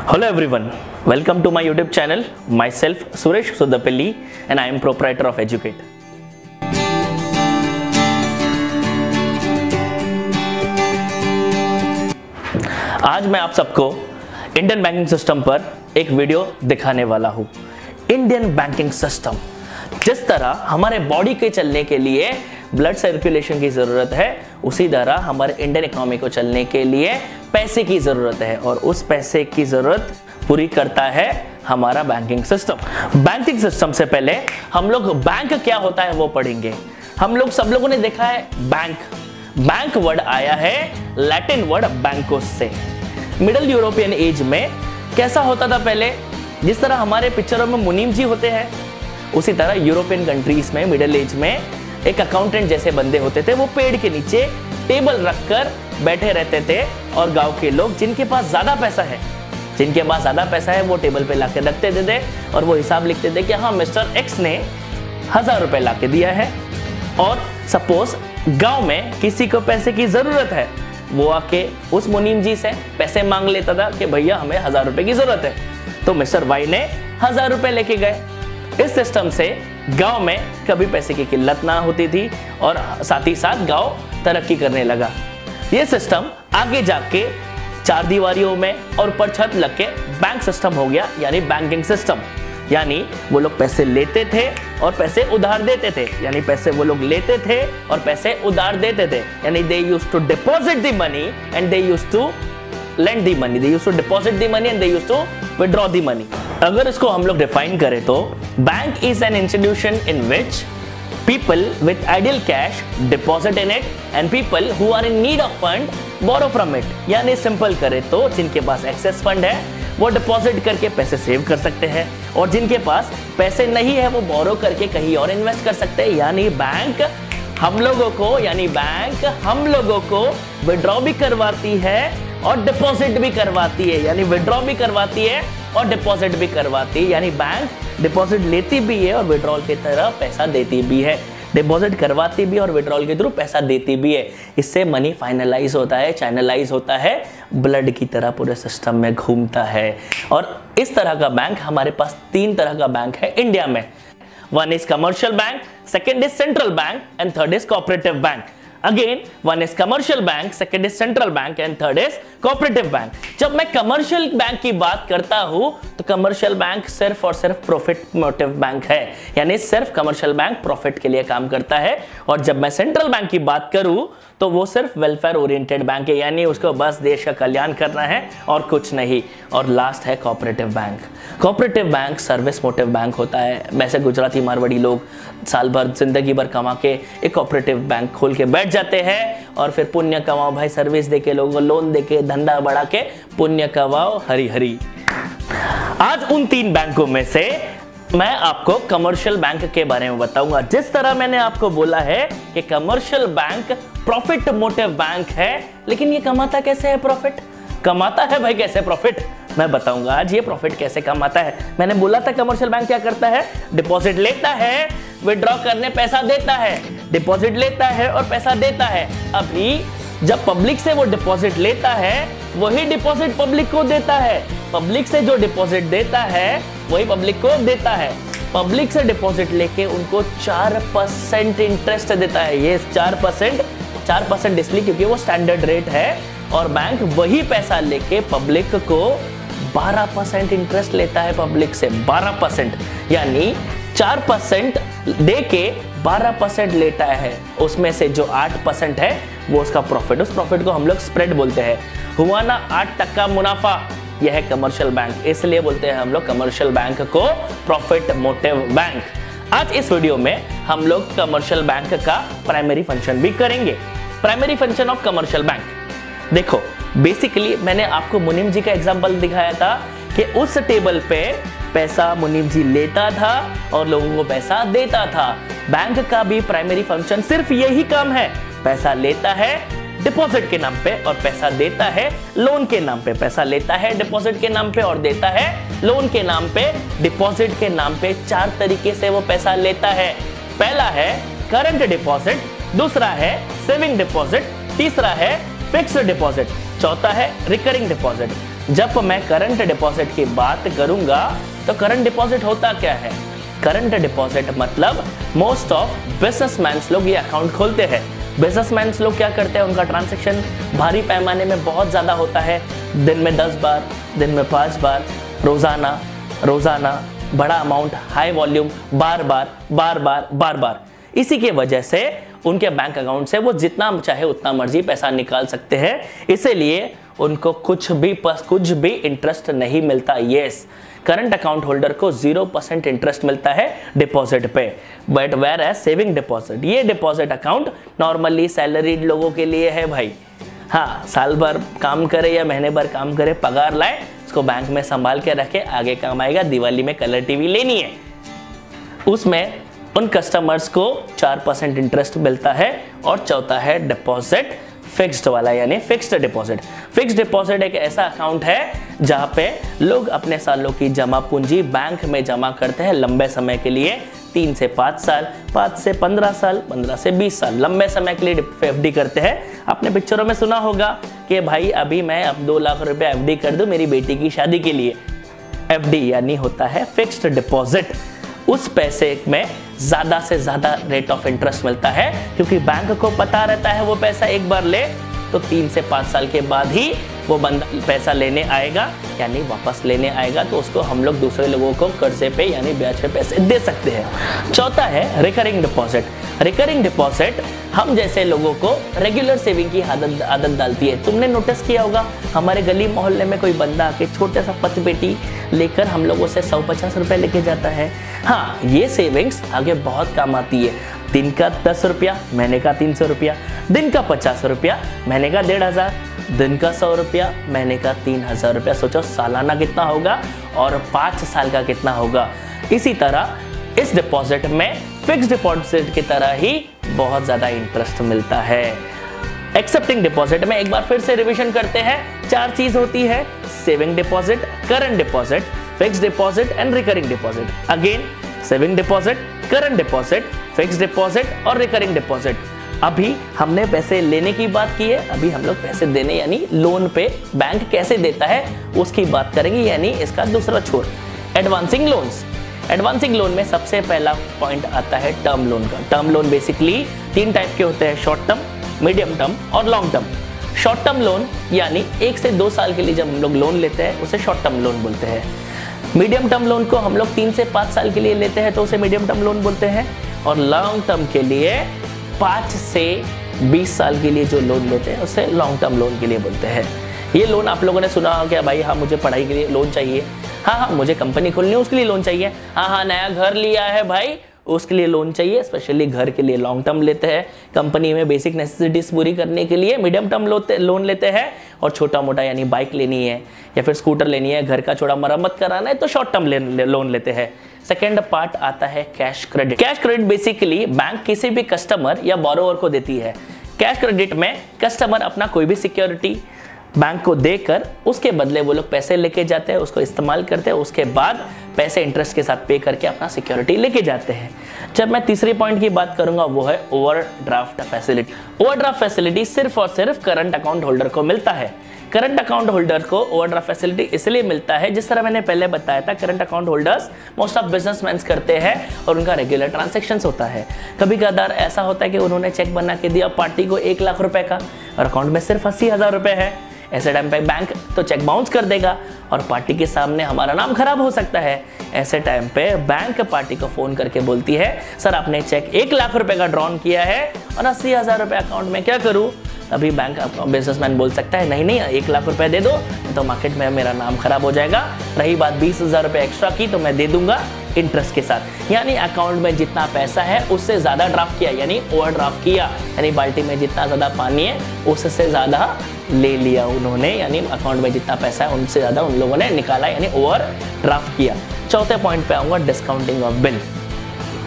Hello everyone, welcome to my YouTube channel. Myself Suresh Sudapelli and I am proprietor of Educate. आज मैं आप सबको Indian banking system पर एक video दिखाने वाला हूँ। इंडियन बैंकिंग सिस्टम, जिस तरह हमारे बॉडी के चलने के लिए ब्लड सर्कुलेशन की जरूरत है, उसी तरह हमारे इंडियन इकोनॉमी को चलने के लिए पैसे की जरूरत है और उस पैसे की जरूरत पूरी करता है हमारा बैंकिंग सिस्टम। बैंकिंग सिस्टम से पहले हम लोग बैंक क्या होता है वो पढ़ेंगे। हम लोग सब लोगों ने देखा है बैंक। बैंक वर्ड आया है लैटिन वर्ड बैंकोस से। मिडिल यूरोपियन एज में कैसा होता था पहले, जिस तरह हमारे पिक्चरों में मुनीम जी होते हैं, उसी तरह यूरोपियन कंट्रीज में मिडिल एज में एक अकाउंटेंट जैसे बंदे होते थे। वो पेड़ के नीचे टेबल रखकर बैठे रहते थे और गांव के लोग जिनके पास ज्यादा पैसा है वो टेबल पे लाके रख देते थे और वो हिसाब लिखते थे कि हाँ मिस्टर एक्स ने 1000 रुपए लाके दिया है। और सपोज गांव में किसी को पैसे की जरूरत है, वो आके उस मुनीम जी से पैसे मांग लेता था कि भैया हमें 1000 रुपए की जरूरत है, तो मिस्टर वाई ने 1000 रुपए लेके गए। इस सिस्टम से गांव में कभी पैसे की किल्लत ना होती थी और साथ ही साथ गांव तरक्की करने लगा। ये सिस्टम आगे जाके चार दीवारियों में और ऊपर छत लग के बैंक सिस्टम हो गया, यानी बैंकिंग सिस्टम। यानी वो लोग पैसे लेते थे और पैसे उधार देते थे, यानी पैसे वो लोग लेते थे और पैसे उधार देते थे। यानी they used to deposit the money and they used to lend the money, they used to deposit the money and they used to withdraw the money. अगर इसको हम लोग डिफाइन करें तो bank is an institution in which people with ideal cash deposit in it and people who are in need of fund borrow from it. यानी simple करें तो जिनके पास एक्सेस फंड है वो डिपॉजिट करके पैसे सेव कर सकते हैं और जिनके पास पैसे नहीं है वो बोरो करके कहीं और इन्वेस्ट कर सकते हैं। यानी बैंक हम लोगों को विड्रॉ भी करवाती है और डिपॉजिट भी करवाती है। यानी विड्रॉ भी करवाती है और डिपॉजिट भी करवाती है। यानी बैंक डिपॉजिट लेती भी है और विड्रॉल की तरह पैसा देती भी है, डिपॉजिट करवाती भी और विड्रॉल के थ्रू पैसा देती भी है। इससे मनी फाइनलाइज होता है, चैनलाइज होता है, ब्लड की तरह पूरे सिस्टम में घूमता है। और इस तरह का बैंक हमारे पास 3 तरह का बैंक है इंडिया में। One is commercial bank, second is central bank and third is cooperative bank. Again, one is commercial bank, second is central bank and third is cooperative bank. जब मैं कमर्शियल बैंक की बात करता हूं तो commercial bank सिर्फ और सिर्फ प्रॉफिट मोटिव बैंक है, यानी सिर्फ कमर्शियल बैंक प्रॉफिट के लिए काम करता है। और जब मैं सेंट्रल बैंक की बात करूं तो वो सिर्फ वेलफेयर ओरिएंटेड बैंक है, यानी उसको बस देश का कल्याण करना है और कुछ नहीं। और लास्ट है cooperative bank. Cooperative bank service motive bank होता है। वैसे गुजराती मारवाड़ी लोग साल भर जिंदगी भर कमा के एक कोऑपरेटिव बैंक खोल के बैठ जाते हैं और फिर पुण्य कमाओ भाई, सर्विस देके, लोगों को लोन देके, धंधा बढ़ा के पुण्य कमाओ, हरी हरी। आज उन 3 बैंकों में से मैं आपको कमर्शियल बैंक के बारे में बताऊंगा। जिस तरह मैंने आपको बोला है कि commercial bank profit motive bank है, लेकिन ये कमाता कैसे है प्रॉफिट? कमाता है भाई कैसे प्रॉफिट, मैं बताऊंगा आज ये प्रॉफिट कैसे कमाता है। मैंने बोला था कमर्शियल बैंक क्या करता है, डिपॉजिट लेता है, विड्रॉ करने पैसा देता है, डिपॉजिट लेता है और पैसा देता है। अभी जब पब्लिक से वो डिपॉजिट लेता है वही डिपॉजिट पब्लिक को देता है, पब्लिक से जो डिपॉजिट देता है वही पब्लिक को देता है। पब्लिक से डिपॉजिट लेके उनको 4% इंटरेस्ट देता है। ये 4% इसलिए क्योंकि वो स्टैंडर्ड रेट है और बैंक वही पैसा लेके पब्लिक को 12% इंटरेस्ट लेता है। पब्लिक से 12%, यानी 4% दे के 12% लेता है। उसमें से जो 8% है वो उसका प्रॉफिट, उस प्रॉफिट को हम लोग स्प्रेड बोलते हैं। हुआ ना 8% मुनाफा, यह है कमर्शियल बैंक, इसलिए बोलते हैं हम लोग कमर्शियल बैंक को प्रॉफिट मोटिव बैंक। आज इस वीडियो में हम लोग कमर्शियल बैंक का प्राइमरी फंक्शन भी करेंगे। Primary function of commercial bank, देखो बेसिकली मैंने आपको मुनीम जी का एग्जांपल दिखाया था कि उस टेबल पे पैसा मुनीम जी लेता था और लोगों को पैसा देता था। बैंक का भी प्राइमरी फंक्शन सिर्फ यही काम है, पैसा लेता है डिपॉजिट के नाम पे और पैसा देता है लोन के नाम पे। पैसा लेता है डिपॉजिट के नाम पे और देता है लोन के नाम पे। डिपॉजिट के नाम पे 4 तरीके से वो पैसा लेता है। पहला है करंट डिपॉजिट, दूसरा है सेविंग डिपॉजिट, तीसरा है फिक्स्ड डिपॉजिट, चौथा है रिकरिंग डिपॉजिट। जब मैं करंट डिपॉजिट की बात करूंगा तो करंट डिपॉजिट होता क्या है? करंट डिपॉजिट मतलब मोस्ट ऑफ बिजनेसमैन लोग ये अकाउंट खोलते हैं। बिजनेसमैन लोग क्या करते हैं, उनका ट्रांजैक्शन भारी पैमाने में बहुत ज्यादा होता है, दिन में 10 बार, दिन में 5 बार, रोजाना बड़ा अमाउंट, हाई वॉल्यूम, बार बार। इसी की वजह से उनके बैंक अकाउंट से वो जितना चाहे उतना मर्जी पैसा निकाल सकते हैं, इसीलिए उनको कुछ भी इंटरेस्ट नहीं मिलता। यस, करंट अकाउंट होल्डर को 0% इंटरेस्ट मिलता है डिपॉजिट पे, but whereas saving deposit, ये डिपॉजिट अकाउंट नॉर्मली सैलरीड लोगों के लिए है भाई। हाँ, साल भर काम करे या महीने भर काम करे, पगार लाए, उसको बैंक में संभाल के रखे, आगे काम आएगा। दिवाली में कलर टीवी लेनी है, उसमें उन कस्टमर्स को 4% इंटरेस्ट मिलता है। और चौथा है डिपॉजिट फिक्स्ड वाला, यानी फिक्स्ड डिपॉजिट। फिक्स्ड डिपॉजिट एक ऐसा अकाउंट है जहां पे लोग अपने सालों की जमा पूंजी बैंक में जमा करते हैं लंबे समय के लिए, 3 से 5 साल, 5 से 15 साल, 15 से 20 साल, लंबे समय के लिए एफडी करते हैं। आपने पिक्चरों में सुना होगा कि भाई अभी मैं अब 2 लाख रुपए एफडी कर दूं मेरी बेटी की शादी के लिए। एफडी यानी होता है फिक्स्ड डिपॉजिट। उस पैसे में ज्यादा से ज्यादा रेट ऑफ इंटरेस्ट मिलता है, क्योंकि बैंक को पता रहता है वो पैसा एक बार ले तो 3 से 5 साल के बाद ही वो बंदा पैसा लेने आएगा, यानी वापस लेने आएगा, तो उसको हम लोग दूसरे लोगों को कर्जे पे यानी ब्याज पे पैसे दे सकते हैं। चौथा है रिकरिंग डिपॉजिट। रिकरिंग डिपॉजिट हम जैसे लोगों को रेगुलर सेविंग की आदत डालती है। तुमने नोटिस किया होगा, हमारे गली मोहल्ले में कोई बंदा आके छोटा सा पत पेटी लेकर हम लोगों से 150 रुपए लेके जाता है। हाँ, ये सेविंग्स आगे बहुत काम आती है। दिन का 10 रुपया, महीने का 300 रुपया, दिन का 50 रुपया, महीने का 1500, दिन का 100 रुपया, महीने का 3000 रुपया। सोचो सालाना कितना होगा और 5 साल का कितना होगा। इसी तरह इस डिपॉजिट में फिक्स्ड डिपॉजिट की तरह ही बहुत ज्यादा इंटरेस्ट मिलता है। एक्सेप्टिंग डिपॉजिट में एक बार फिर से रिवीजन करते हैं। 4 चीज होती है, saving deposit, current deposit, fixed deposit and recurring deposit. Again, saving deposit, current deposit, fixed deposit और रिकरिंग डिपॉजिट। अभी हमने पैसे लेने की बात की है, अभी हम लोग पैसे देने यानी लोन पे बैंक कैसे देता है उसकी बात करेंगे, यानी इसका दूसरा छोर, एडवांसिंग लोन्स। एडवांसिंग लोन में सबसे पहला पॉइंट आता है टर्म लोन का। टर्म लोन बेसिकली 3 टाइप के होते हैं, शॉर्ट टर्म, मीडियम टर्म और long term. Short term loan यानी 1 से 2 साल के लिए जब हम लोग लोन लेते हैं उसे शॉर्ट टर्म लोन बोलते हैं। मीडियम टर्म लोन को हम लोग 3 से 5 साल के लिए लेते हैं तो उसे मीडियम टर्म लोन बोलते हैं। और लॉन्ग टर्म के लिए 5 से 20 साल के लिए जो लोन लेते हैं उसे लॉन्ग टर्म लोन के लिए बोलते हैं। ये लोन आप लोगों ने सुना हो क्या भाई, हाँ मुझे पढ़ाई के लिए लोन चाहिए, हाँ मुझे कंपनी खोलनी है उसके लिए लोन चाहिए, हाँ नया घर लिया है भाई उसके लिए लोन चाहिए। स्पेशली घर के लिए लॉन्ग टर्म लेते हैं, कंपनी में बेसिक नेसेसिटीज पूरी करने के लिए मीडियम टर्म लोन लेते हैं, और छोटा मोटा यानी बाइक लेनी है या फिर स्कूटर लेनी है, घर का छोटा मरम्मत कराना है तो शॉर्ट टर्म लोन लेते हैं। सेकेंड पार्ट आता है cash credit. Cash credit basically bank किसी भी कस्टमर या बोरोवर को देती है। कैश क्रेडिट में कस्टमर अपना कोई भी सिक्योरिटी बैंक को देकर उसके बदले वो लोग पैसे लेके जाते हैं, उसको इस्तेमाल करते हैं, उसके बाद पैसे इंटरेस्ट के साथ पे करके अपना सिक्योरिटी लेके जाते हैं। जब मैं तीसरे पॉइंट की बात करूंगा वो है ओवरड्राफ्ट फैसिलिटी। ओवरड्राफ्ट फैसिलिटी सिर्फ और सिर्फ करंट अकाउंट होल्डर को मिलता है। करंट अकाउंट होल्डर को ओवरड्राफ्ट फैसिलिटी इसलिए मिलता है, जिस तरह मैंने पहले बताया था, current account holders most of businessman करते हैं और उनका रेगुलर ट्रांजैक्शंस होता है। कभी कभार ऐसा होता है कि उन्होंने चेक बना के दिया पार्टी को 1 लाख रुपए का और अकाउंट में सिर्फ 80,000 रुपए है। ऐसे टाइम पे बैंक तो चेक बाउंस कर देगा और पार्टी के सामने हमारा नाम खराब हो सकता है। ऐसे टाइम पे बैंक पार्टी को फोन करके बोलती है, सर आपने चेक 1 लाख रुपए का ड्रॉन किया है और 80,000 रुपए अकाउंट में, क्या करूं? अभी बैंक बिजनेसमैन बोल सकता है नहीं 1 लाख रुपए दे दो तो मार्केट में मेरा नाम खराब हो जाएगा। रही बात 20,000 रुपए एक्स्ट्रा की तो मैं दे दूंगा इंटरेस्ट के साथ। यानी अकाउंट में जितना पैसा है उससे ज्यादा ड्राफ्ट किया, यानी ओवर ड्राफ्ट किया, यानी बाल्टी में जितना ज्यादा पानी है उससे ज्यादा ले लिया उन्होंने, यानी अकाउंट में जितना पैसा है उनसे ज्यादा उन लोगों ने निकाला, यानी ओवर ड्राफ्ट किया। चौथे पॉइंट पे आऊंगा, discounting of bill.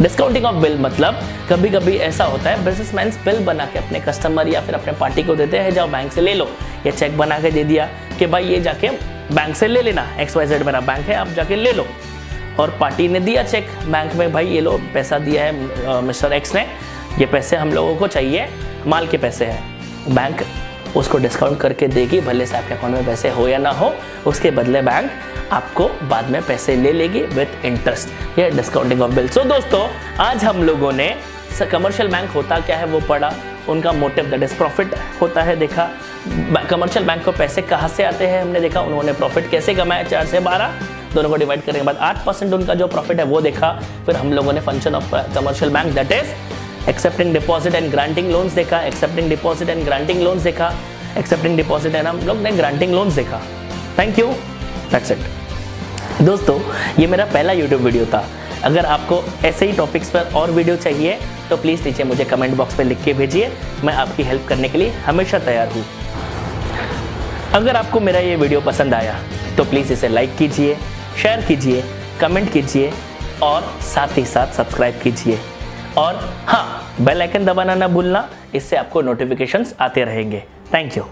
Discounting of bill मतलब कभी कभी ऐसा होता है बिजनेसमैन बिल बना के अपने कस्टमर या फिर अपने पार्टी को देते हैं, जाओ बैंक से ले लो, या चेक बना के दे दिया कि भाई ये जाके बैंक से ले लेना, XYZ मेरा बैंक है आप जाके ले लो। और पार्टी ने दिया चेक बैंक में, भाई ये लो पैसा दिया है मिस्टर एक्स ने, ये पैसे हम लोगों को चाहिए, माल के पैसे हैं। बैंक उसको डिस्काउंट करके देगी, भले से आपके अकाउंट में पैसे हो या ना हो, उसके बदले बैंक आपको बाद में पैसे ले लेगी विथ इंटरेस्ट, ये डिस्काउंटिंग ऑफ बिल। सो दोस्तों, आज हम लोगों ने कमर्शियल बैंक होता क्या है वो पढ़ा, उनका मोटिव दैट इज प्रॉफिट होता है देखा, कमर्शियल बैंक को पैसे कहाँ से आते हैं हमने देखा, उन्होंने प्रॉफिट कैसे कमाया 4 से 12, दोनों को डिवाइड करने के बाद 8% उनका जो प्रॉफिट है वो देखा। फिर हम लोगों ने function of commercial bank that is accepting deposit and granting loans देखा, accepting deposit and granting loans देखा, एक्सेप्टिंग डिपॉजिट एंड हम लोग ने ग्रांटिंग लोन्स देखा। Thank you, that's it. दोस्तों, ये मेरा पहला यूट्यूब वीडियो था। अगर आपको ऐसे ही टॉपिक्स पर और वीडियो चाहिए तो प्लीज़ नीचे मुझे कमेंट बॉक्स में लिख के भेजिए, मैं आपकी हेल्प करने के लिए हमेशा तैयार हूँ। अगर आपको मेरा ये वीडियो पसंद आया तो प्लीज़ इसे लाइक कीजिए, शेयर कीजिए, कमेंट कीजिए और साथ ही साथ सब्सक्राइब कीजिए। और हाँ, बेल आइकन दबाना ना भूलना, इससे आपको नोटिफिकेशंस आते रहेंगे। Thank you.